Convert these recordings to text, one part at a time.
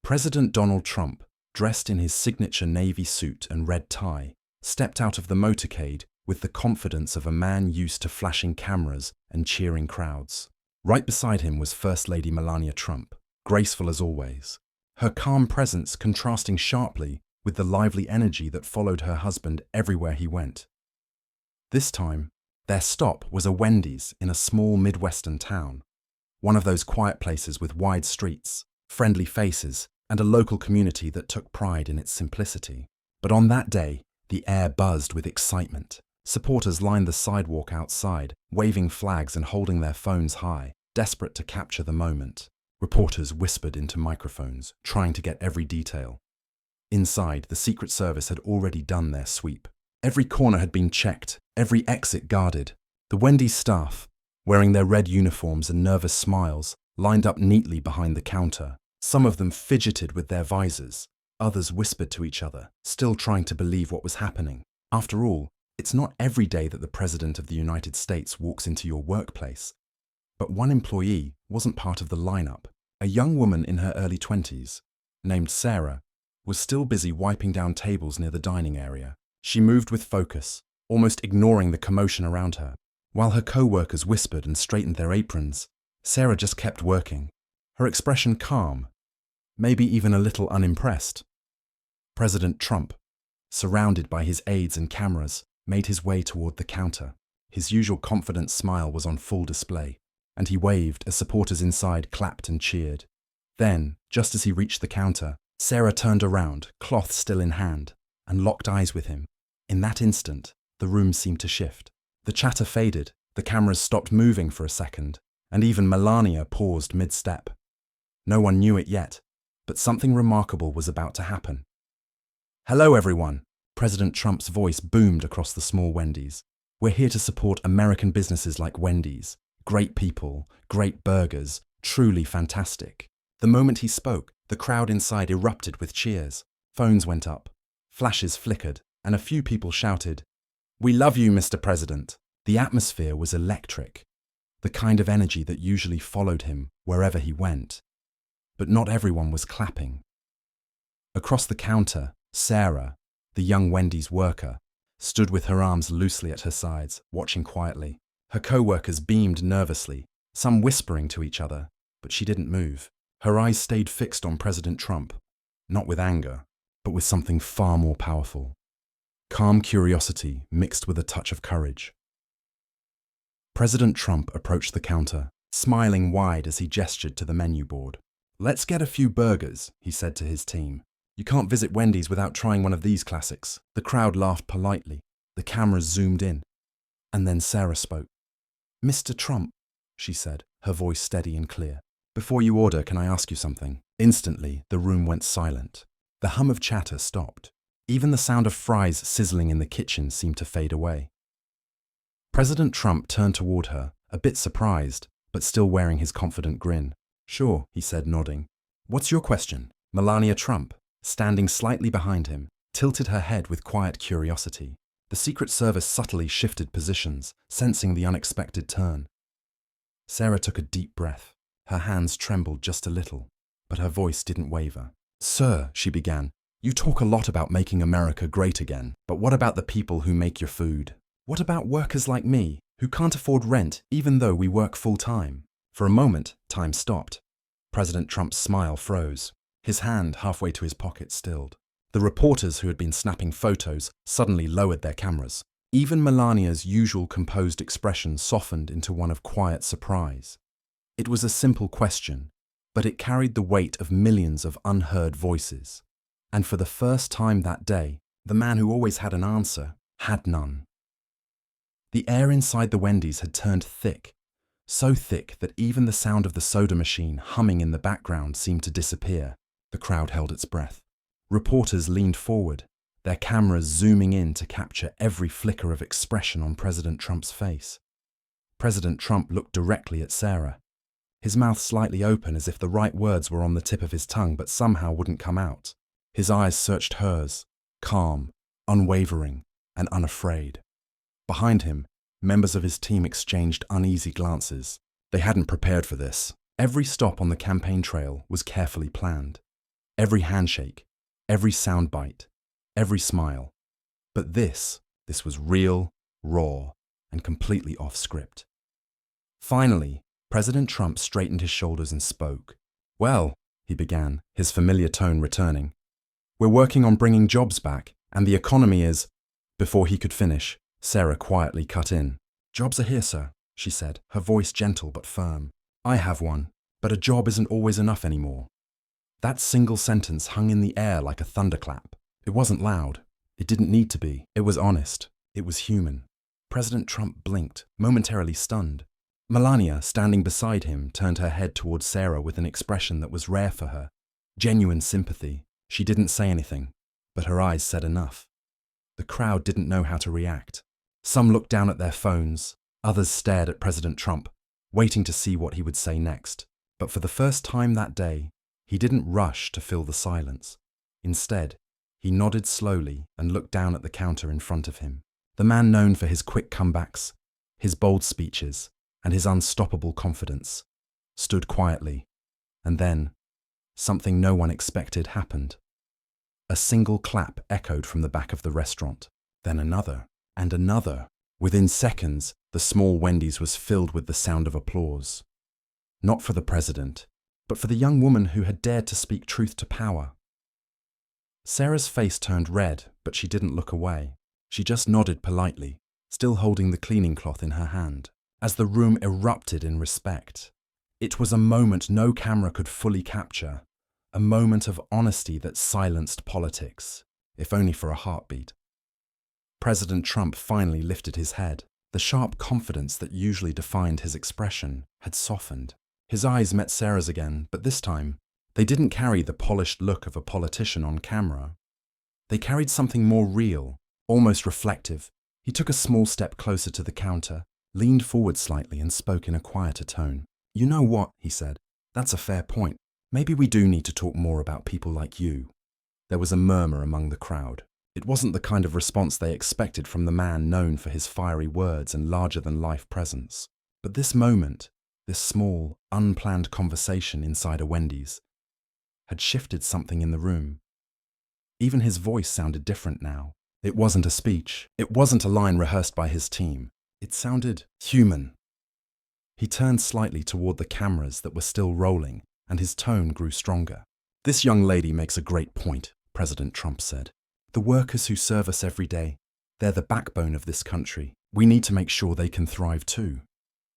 President Donald Trump, dressed in his signature navy suit and red tie, stepped out of the motorcade with the confidence of a man used to flashing cameras and cheering crowds. Right beside him was First Lady Melania Trump, graceful as always, her calm presence contrasting sharply with the lively energy that followed her husband everywhere he went. This time, their stop was a Wendy's in a small Midwestern town, one of those quiet places with wide streets, friendly faces, and a local community that took pride in its simplicity. But on that day, the air buzzed with excitement. Supporters lined the sidewalk outside, waving flags and holding their phones high, desperate to capture the moment. Reporters whispered into microphones, trying to get every detail. Inside, the Secret Service had already done their sweep. Every corner had been checked, every exit guarded. The Wendys staff, wearing their red uniforms and nervous smiles, lined up neatly behind the counter. Some of them fidgeted with their visors. Others whispered to each other, still trying to believe what was happening. After all, it's not every day that the President of the United States walks into your workplace. But one employee wasn't part of the lineup. A young woman in her early 20s, named Sarah, was still busy wiping down tables near the dining area. She moved with focus, almost ignoring the commotion around her. While her co-workers whispered and straightened their aprons, Sarah just kept working, her expression calm, maybe even a little unimpressed. President Trump, surrounded by his aides and cameras, made his way toward the counter. His usual confident smile was on full display, and he waved as supporters inside clapped and cheered. Then, just as he reached the counter, Sarah turned around, cloth still in hand, and locked eyes with him. In that instant, the room seemed to shift. The chatter faded, the cameras stopped moving for a second, and even Melania paused mid-step. No one knew it yet, but something remarkable was about to happen. "Hello, everyone," President Trump's voice boomed across the small Wendys. "We're here to support American businesses like Wendy's. Great people, great burgers, truly fantastic." The moment he spoke, the crowd inside erupted with cheers. Phones went up, flashes flickered, and a few people shouted, "We love you, Mr. President." The atmosphere was electric, the kind of energy that usually followed him wherever he went. But not everyone was clapping. Across the counter, Sarah, the young Wendy's worker, stood with her arms loosely at her sides, watching quietly. Her co-workers beamed nervously, some whispering to each other, but she didn't move. Her eyes stayed fixed on President Trump, not with anger, but with something far more powerful. Calm curiosity mixed with a touch of courage. President Trump approached the counter, smiling wide as he gestured to the menu board. "Let's get a few burgers," he said to his team. "You can't visit Wendy's without trying one of these classics." The crowd laughed politely. The cameras zoomed in. And then Sarah spoke. "Mr. Trump," she said, her voice steady and clear. "Before you order, can I ask you something?" Instantly, the room went silent. The hum of chatter stopped. Even the sound of fries sizzling in the kitchen seemed to fade away. President Trump turned toward her, a bit surprised, but still wearing his confident grin. "Sure," he said, nodding. "What's your question?" Melania Trump, standing slightly behind him, tilted her head with quiet curiosity. The Secret Service subtly shifted positions, sensing the unexpected turn. Sarah took a deep breath. Her hands trembled just a little, but her voice didn't waver. "Sir," she began, "you talk a lot about making America great again, but what about the people who make your food? What about workers like me, who can't afford rent even though we work full-time?" For a moment, time stopped. President Trump's smile froze. His hand, halfway to his pocket, stilled. The reporters who had been snapping photos suddenly lowered their cameras. Even Melania's usual composed expression softened into one of quiet surprise. It was a simple question, but it carried the weight of millions of unheard voices. And for the first time that day, the man who always had an answer had none. The air inside the Wendys had turned thick, so thick that even the sound of the soda machine humming in the background seemed to disappear. The crowd held its breath. Reporters leaned forward, their cameras zooming in to capture every flicker of expression on President Trump's face. President Trump looked directly at Sarah, his mouth slightly open as if the right words were on the tip of his tongue but somehow wouldn't come out. His eyes searched hers, calm, unwavering, and unafraid. Behind him, members of his team exchanged uneasy glances. They hadn't prepared for this. Every stop on the campaign trail was carefully planned. Every handshake, every soundbite, every smile. But this was real, raw, and completely off script. Finally, President Trump straightened his shoulders and spoke. "Well," he began, his familiar tone returning, "we're working on bringing jobs back, and the economy is—" Before he could finish, Sarah quietly cut in. "Jobs are here, sir," she said, her voice gentle but firm. "I have one, but a job isn't always enough anymore." That single sentence hung in the air like a thunderclap. It wasn't loud. It didn't need to be. It was honest. It was human. President Trump blinked, momentarily stunned. Melania, standing beside him, turned her head towards Sarah with an expression that was rare for her. Genuine sympathy. She didn't say anything, but her eyes said enough. The crowd didn't know how to react. Some looked down at their phones. Others stared at President Trump, waiting to see what he would say next. But for the first time that day, he didn't rush to fill the silence. Instead, he nodded slowly and looked down at the counter in front of him. The man known for his quick comebacks, his bold speeches, and his unstoppable confidence, stood quietly. And then, something no one expected happened. A single clap echoed from the back of the restaurant, then another, and another. Within seconds, the small Wendys was filled with the sound of applause. Not for the president, but for the young woman who had dared to speak truth to power. Sarah's face turned red, but she didn't look away. She just nodded politely, still holding the cleaning cloth in her hand, as the room erupted in respect. It was a moment no camera could fully capture, a moment of honesty that silenced politics, if only for a heartbeat. President Trump finally lifted his head. The sharp confidence that usually defined his expression had softened. His eyes met Sarah's again, but this time, they didn't carry the polished look of a politician on camera. They carried something more real, almost reflective. He took a small step closer to the counter, leaned forward slightly and spoke in a quieter tone. "You know what?" he said. "That's a fair point. Maybe we do need to talk more about people like you." There was a murmur among the crowd. It wasn't the kind of response they expected from the man known for his fiery words and larger-than-life presence. But this moment, this small, unplanned conversation inside a Wendy's, had shifted something in the room. Even his voice sounded different now. It wasn't a speech. It wasn't a line rehearsed by his team. It sounded human. He turned slightly toward the cameras that were still rolling, and his tone grew stronger. "This young lady makes a great point," President Trump said. "The workers who serve us every day, they're the backbone of this country. We need to make sure they can thrive too."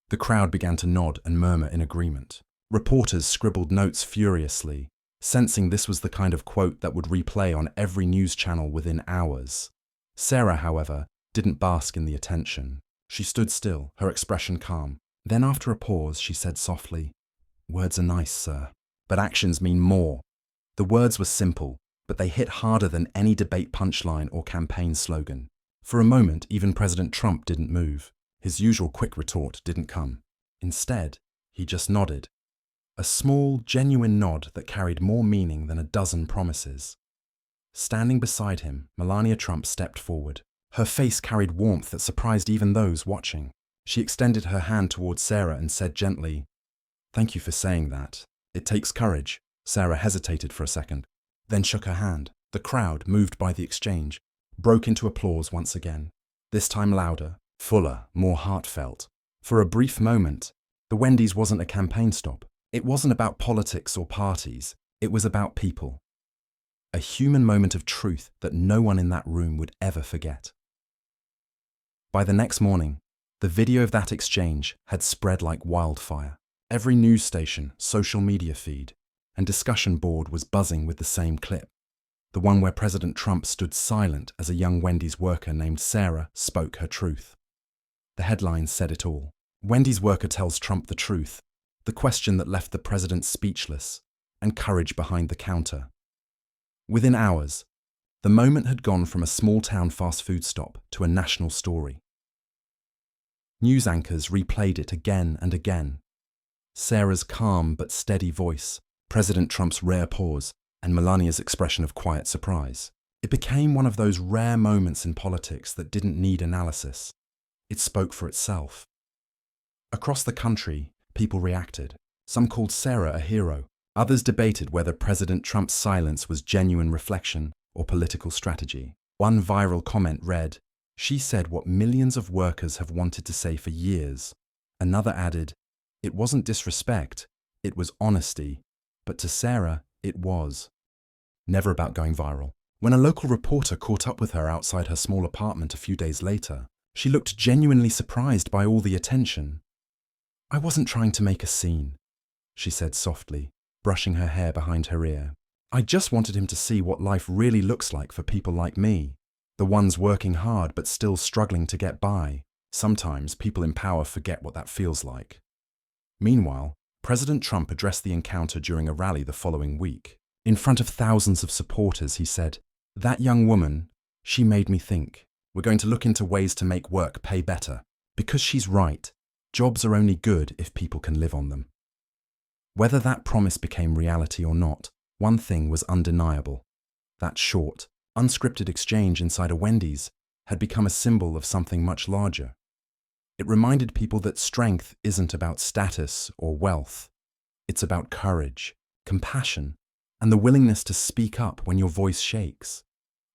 The crowd began to nod and murmur in agreement. Reporters scribbled notes furiously, sensing this was the kind of quote that would replay on every news channel within hours. Sarah, however, didn't bask in the attention. She stood still, her expression calm. Then after a pause, she said softly, "Words are nice, sir, but actions mean more." The words were simple, but they hit harder than any debate punchline or campaign slogan. For a moment, even President Trump didn't move. His usual quick retort didn't come. Instead, he just nodded. A small, genuine nod that carried more meaning than a dozen promises. Standing beside him, Melania Trump stepped forward. Her face carried warmth that surprised even those watching. She extended her hand towards Sarah and said gently, "Thank you for saying that. It takes courage." Sarah hesitated for a second, then shook her hand. The crowd, moved by the exchange, broke into applause once again. This time louder, fuller, more heartfelt. For a brief moment, the Wendys wasn't a campaign stop. It wasn't about politics or parties. It was about people. A human moment of truth that no one in that room would ever forget. By the next morning, the video of that exchange had spread like wildfire. Every news station, social media feed, and discussion board was buzzing with the same clip. The one where President Trump stood silent as a young Wendy's worker named Sarah spoke her truth. The headlines said it all. Wendy's worker tells Trump the truth, the question that left the president speechless, and courage behind the counter. Within hours, the moment had gone from a small-town fast food stop to a national story. News anchors replayed it again and again. Sarah's calm but steady voice, President Trump's rare pause, and Melania's expression of quiet surprise. It became one of those rare moments in politics that didn't need analysis. It spoke for itself. Across the country, people reacted. Some called Sarah a hero, Others debated whether President Trump's silence was genuine reflection or political strategy. One viral comment read, "She said what millions of workers have wanted to say for years." Another added, "It wasn't disrespect, it was honesty, but to Sarah, it was." Never about going viral. When a local reporter caught up with her outside her small apartment a few days later, she looked genuinely surprised by all the attention. "I wasn't trying to make a scene," she said softly, brushing her hair behind her ear. "I just wanted him to see what life really looks like for people like me, the ones working hard but still struggling to get by. Sometimes people in power forget what that feels like." Meanwhile, President Trump addressed the encounter during a rally the following week. In front of thousands of supporters, he said, "That young woman, she made me think. We're going to look into ways to make work pay better. Because she's right, jobs are only good if people can live on them." Whether that promise became reality or not, one thing was undeniable. That short, unscripted exchange inside a Wendy's had become a symbol of something much larger. It reminded people that strength isn't about status or wealth. It's about courage, compassion, and the willingness to speak up when your voice shakes.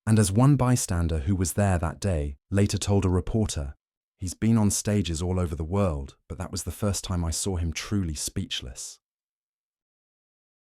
And as one bystander who was there that day later told a reporter, "He's been on stages all over the world, but that was the first time I saw him truly speechless."